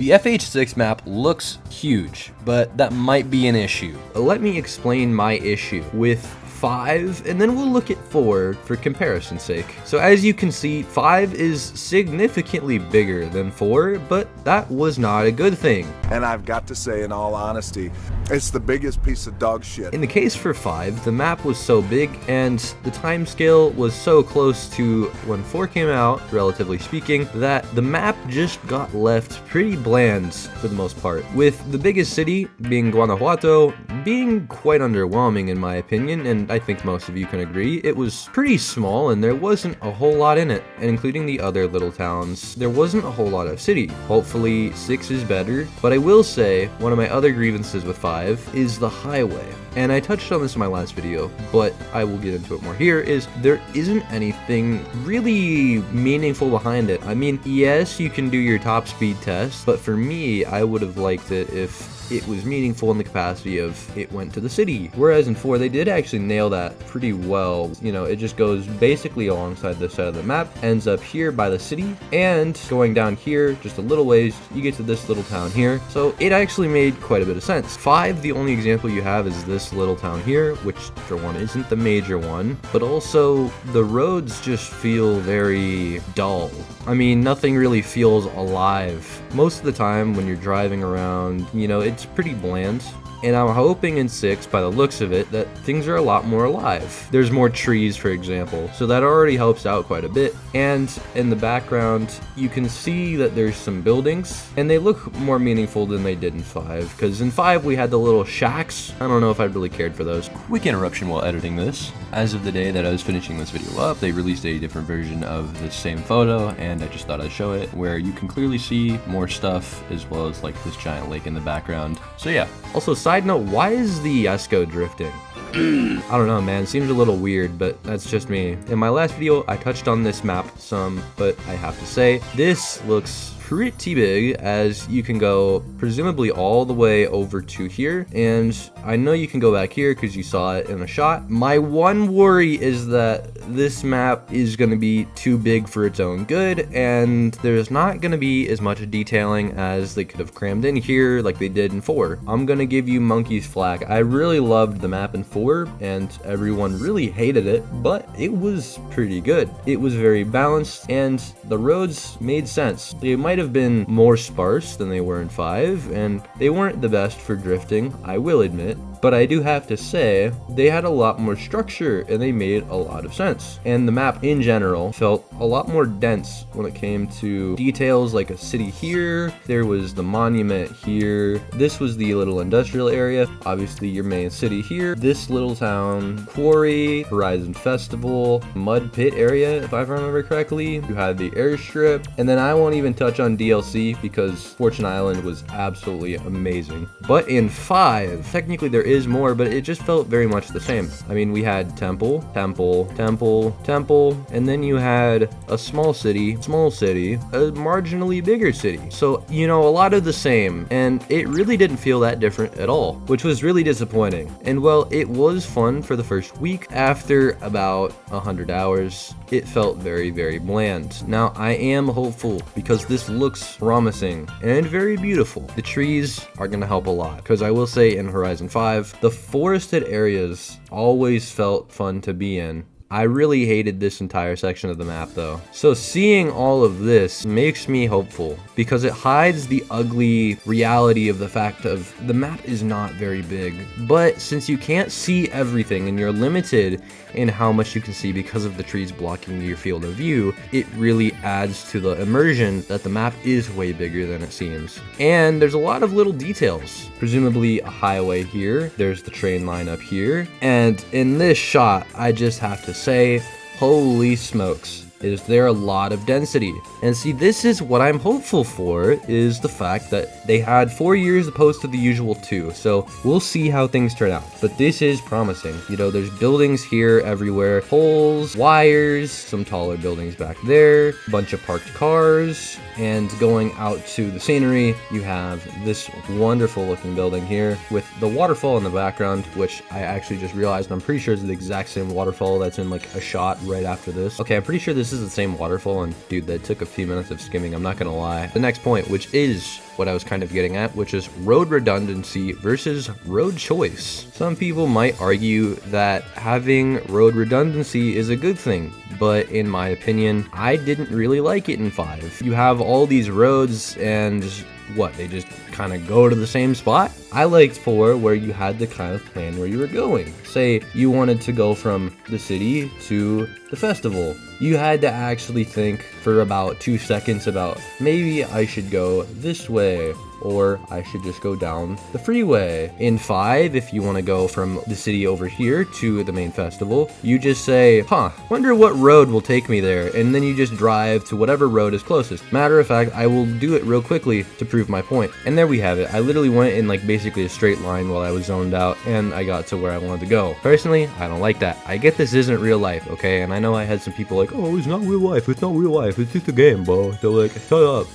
The FH6 map looks huge, but that might be an issue. Let me explain my issue with 5, and then we'll look at 4 for comparison's sake. So as you can see, 5 is significantly bigger than 4, but that was not a good thing. And I've got to say, in all honesty, it's the biggest piece of dog shit. In the case for 5, the map was so big, and the time scale was so close to when 4 came out, relatively speaking, that the map just got left pretty bland for the most part, with the biggest city being Guanajuato being quite underwhelming in my opinion, and I think most of you can agree. It was pretty small and there wasn't a whole lot in it, and including the other little towns, there wasn't a whole lot of city. Hopefully 6 is better, but I will say one of my other grievances with 5 is the highway. And I touched on this in my last video, but I will get into it more here, is there isn't anything really meaningful behind it. I mean, yes, you can do your top speed test, but for me, I would have liked it if it was meaningful in the capacity of it went to the city. Whereas in 4, they did actually nail that pretty well. You know, it just goes basically alongside this side of the map, ends up here by the city, and going down here just a little ways, you get to this little town here. So it actually made quite a bit of sense. 5, the only example you have is this little town here, which for one isn't the major one, but also the roads just feel very dull. I mean, nothing really feels alive. Most of the time when you're driving around, you know, it's pretty bland. And I'm hoping in 6, by the looks of it, that things are a lot more alive. There's more trees, for example, so that already helps out quite a bit. And in the background, you can see that there's some buildings, and they look more meaningful than they did in 5, because in 5 we had the little shacks. I don't know if I really cared for those. Quick interruption while editing this. As of the day that I was finishing this video up, they released a different version of this same photo, and I just thought I'd show it, where you can clearly see more stuff, as well as like this giant lake in the background. So yeah. Also, side note, why is the Esco drifting? I don't know, man, seems a little weird, but that's just me. In my last video, I touched on this map some, but I have to say, this looks pretty big, as you can go presumably all the way over to here, and I know you can go back here because you saw it in a shot. My one worry is that this map is going to be too big for its own good, and there's not going to be as much detailing as they could have crammed in here like they did in 4. I'm going to give you monkeys flack. I really loved the map in 4, and everyone really hated it, but it was pretty good. It was very balanced, and the roads made sense. They might have been more sparse than they were in 5, and they weren't the best for drifting, I will admit, but I do have to say they had a lot more structure and they made a lot of sense. And the map in general felt a lot more dense when it came to details, like a city here, there was the monument here, this was the little industrial area, obviously your main city here, this little town, quarry, Horizon Festival, mud pit area if I remember correctly, you had the airstrip, and then I won't even touch on DLC because Fortune Island was absolutely amazing. But in 5, technically there is more, but it just felt very much the same. I mean, we had temple, temple, temple, temple, and then you had a small city, a marginally bigger city. So, you know, a lot of the same, and it really didn't feel that different at all, which was really disappointing. And well, it was fun for the first week. After about 100 hours, it felt very, very bland. Now, I am hopeful because this looks promising and very beautiful. The trees are going to help a lot, because I will say in Horizon 5, the forested areas always felt fun to be in. I really hated this entire section of the map though. So seeing all of this makes me hopeful, because it hides the ugly reality of the fact of the map is not very big. But since you can't see everything and you're limited in how much you can see because of the trees blocking your field of view, it really adds to the immersion that the map is way bigger than it seems. And there's a lot of little details. Presumably a highway here, there's the train line up here, and in this shot, I just have to say, holy smokes, is there a lot of density. And see, this is what I'm hopeful for, is the fact that they had 4 years opposed to the usual 2, so we'll see how things turn out. But this is promising. You know, there's buildings here everywhere, poles, wires, some taller buildings back there, a bunch of parked cars, and going out to the scenery, you have this wonderful looking building here with the waterfall in the background, which I actually just realized I'm pretty sure is the exact same waterfall that's in like a shot right after this. Okay, I'm pretty sure this is the same waterfall, and dude, that took a few minutes of skimming, I'm not gonna lie. The next point, which is what I was kind of getting at, which is road redundancy versus road choice. Some people might argue that having road redundancy is a good thing, but in my opinion, I didn't really like it in 5. You have all these roads and what, they just kind of go to the same spot? I liked 4 where you had to kind of plan where you were going. Say you wanted to go from the city to the festival. You had to actually think for about 2 seconds about maybe I should go this way or I should just go down the freeway. In 5, if you want to go from the city over here to the main festival, you just say, wonder what road will take me there, and then you just drive to whatever road is closest. Matter of fact, I will do it real quickly to prove my point. And there we have it. I literally went in like basically a straight line while I was zoned out, and I got to where I wanted to go. Personally, I don't like that. I get this isn't real life, okay? And I know I had some people like, oh, it's not real life, it's not real life, it's just a game, bro. They're like, shut up.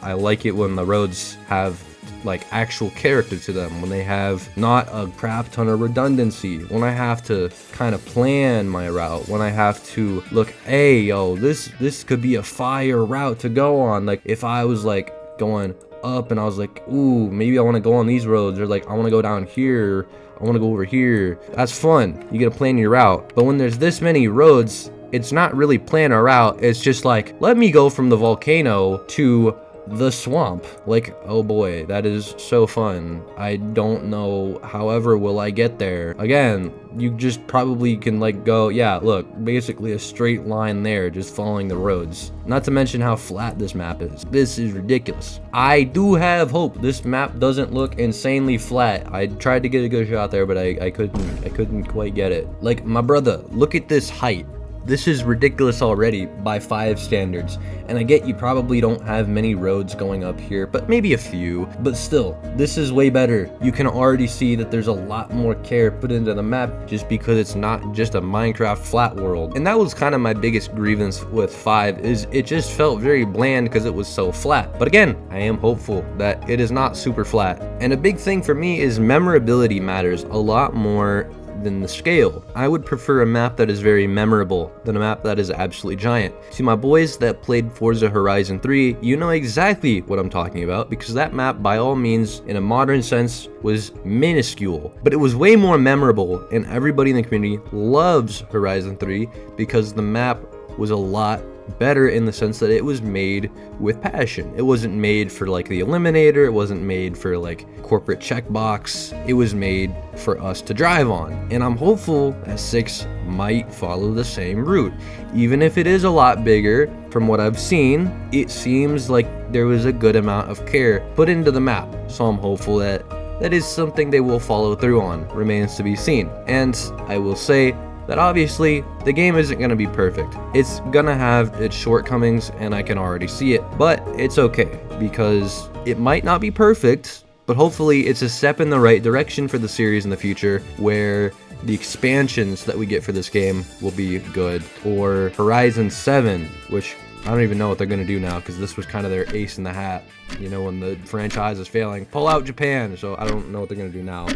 I like it when the roads have like actual character to them, when they have not a crap ton of redundancy, when I have to kind of plan my route, when I have to look, hey, yo, this could be a fire route to go on. Like if I was like going up and I was like, ooh, maybe I want to go on these roads, or like I want to go down here, I want to go over here. That's fun. You get to plan your route. But when there's this many roads, it's not really plan a route. It's just like, let me go from the volcano to the swamp. Like, oh boy, that is so fun. I don't know, however will I get there. Again, you just probably can like go, yeah, look, basically a straight line there, just following the roads. Not to mention how flat this map is. This is ridiculous. I do have hope this map doesn't look insanely flat. I tried to get a good shot there, but I couldn't quite get it. Like, my brother, look at this height. This is ridiculous already by 5 standards, and I get you probably don't have many roads going up here, but maybe a few, but still, this is way better. You can already see that there's a lot more care put into the map just because it's not just a Minecraft flat world. And that was kind of my biggest grievance with 5, is it just felt very bland because it was so flat. But again, I am hopeful that it is not super flat. And a big thing for me is memorability matters a lot more than the scale. I would prefer a map that is very memorable than a map that is absolutely giant. To my boys that played Forza Horizon 3, you know exactly what I'm talking about, because that map, by all means, in a modern sense, was minuscule, but it was way more memorable, and everybody in the community loves Horizon 3 because the map was a lot better in the sense that it was made with passion. It wasn't made for like the Eliminator, it wasn't made for like corporate checkbox, it was made for us to drive on. And I'm hopeful that 6 might follow the same route. Even if it is a lot bigger, from what I've seen, it seems like there was a good amount of care put into the map. So I'm hopeful that that is something they will follow through on. Remains to be seen. And I will say that obviously the game isn't going to be perfect. It's going to have its shortcomings, and I can already see it, but it's okay because it might not be perfect, but hopefully it's a step in the right direction for the series in the future, where the expansions that we get for this game will be good. Or Horizon 7, which I don't even know what they're going to do now, because this was kind of their ace in the hat, you know, when the franchise is failing. Pull out Japan, so I don't know what they're going to do now.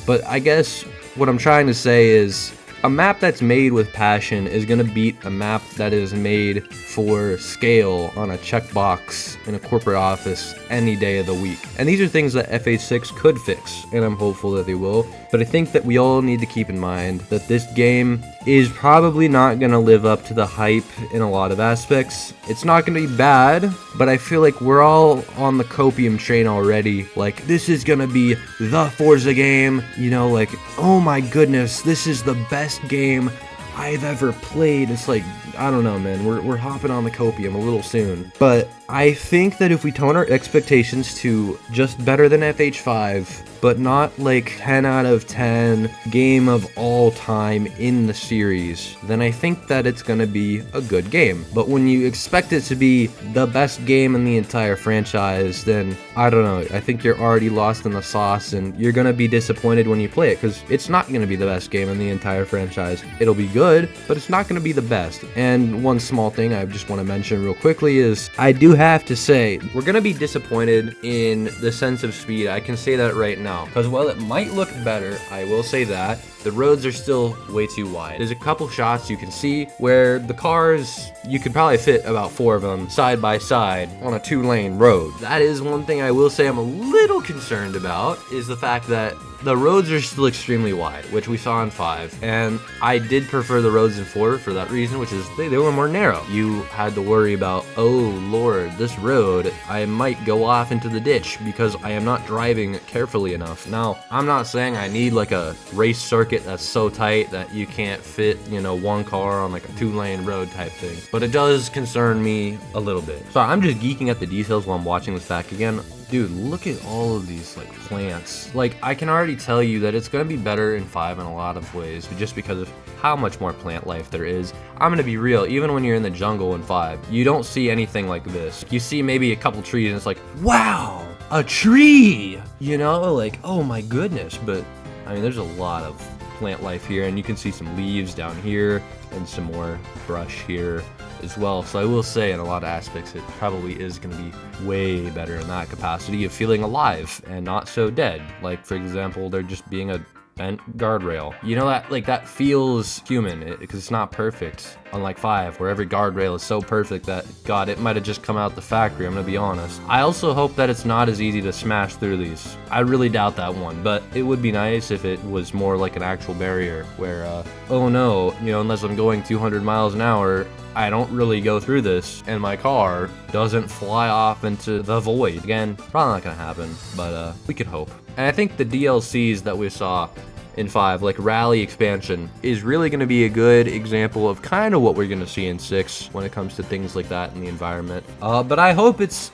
But I guess what I'm trying to say is, a map that's made with passion is going to beat a map that is made for scale on a checkbox in a corporate office any day of the week. And these are things that FH6 could fix, and I'm hopeful that they will. But I think that we all need to keep in mind that this game is probably not going to live up to the hype in a lot of aspects. It's not going to be bad, but I feel like we're all on the copium train already. Like, this is going to be the Forza game, you know, like, oh my goodness, this is the best game I've ever played. It's like, I don't know, man, we're hopping on the copium a little soon. But I think that if we tone our expectations to just better than FH5, but not like 10 out of 10 game of all time in the series, then I think that it's gonna be a good game. But when you expect it to be the best game in the entire franchise, then I don't know, I think you're already lost in the sauce, and you're gonna be disappointed when you play it, because it's not gonna be the best game in the entire franchise. It'll be good, but it's not gonna be the best. And one small thing I just want to mention real quickly is, I do have to say, we're gonna be disappointed in the sense of speed. I can say that right now. now. Because while it might look better, I will say that the roads are still way too wide. There's a couple shots you can see where the cars, you could probably fit about 4 of them side by side on a 2-lane road. That is one thing I will say I'm a little concerned about, is the fact that the roads are still extremely wide, which we saw in 5, and I did prefer the roads in 4 for that reason, which is they were more narrow. You had to worry about, oh lord, this road, I might go off into the ditch because I am not driving carefully enough. Now, I'm not saying I need like a race circuit that's so tight that you can't fit, you know, one car on like a 2-lane road type thing, but it does concern me a little bit. So I'm just geeking at the details while I'm watching this back again. Dude, look at all of these like plants. Like, I can already tell you that it's gonna be better in 5 in a lot of ways, just because of how much more plant life there is. I'm gonna be real, even when you're in the jungle in 5, you don't see anything like this. You see maybe a couple trees and it's like, wow, a tree! You know, like, oh my goodness. But I mean, there's a lot of plant life here, and you can see some leaves down here and some more brush here as well. So I will say, in a lot of aspects, it probably is going to be way better in that capacity of feeling alive and not so dead. Like, for example, there just being a bent guardrail. You know, that like that feels human because it's not perfect. Unlike 5, where every guardrail is so perfect that, God, it might have just come out the factory, I'm gonna be honest. I also hope that it's not as easy to smash through these. I really doubt that one, but it would be nice if it was more like an actual barrier where, oh no, you know, unless I'm going 200 miles an hour, I don't really go through this, and my car doesn't fly off into the void. Again, probably not gonna happen, but we could hope. And I think the DLCs that we saw in 5, like Rally expansion, is really going to be a good example of kind of what we're going to see in 6 when it comes to things like that in the environment. But I hope it's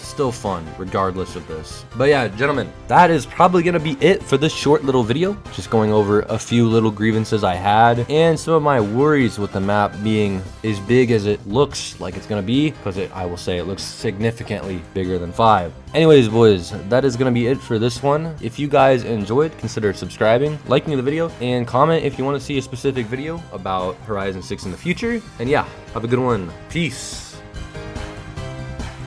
still fun regardless of this. But yeah, gentlemen, that is probably going to be it for this short little video, just going over a few little grievances I had and some of my worries with the map being as big as it looks like it's going to be, because I will say it looks significantly bigger than 5. Anyways, boys, that is going to be it for this one. If you guys enjoyed, consider subscribing, liking the video, and comment if you want to see a specific video about Horizon 6 in the future. And yeah, have a good one. Peace.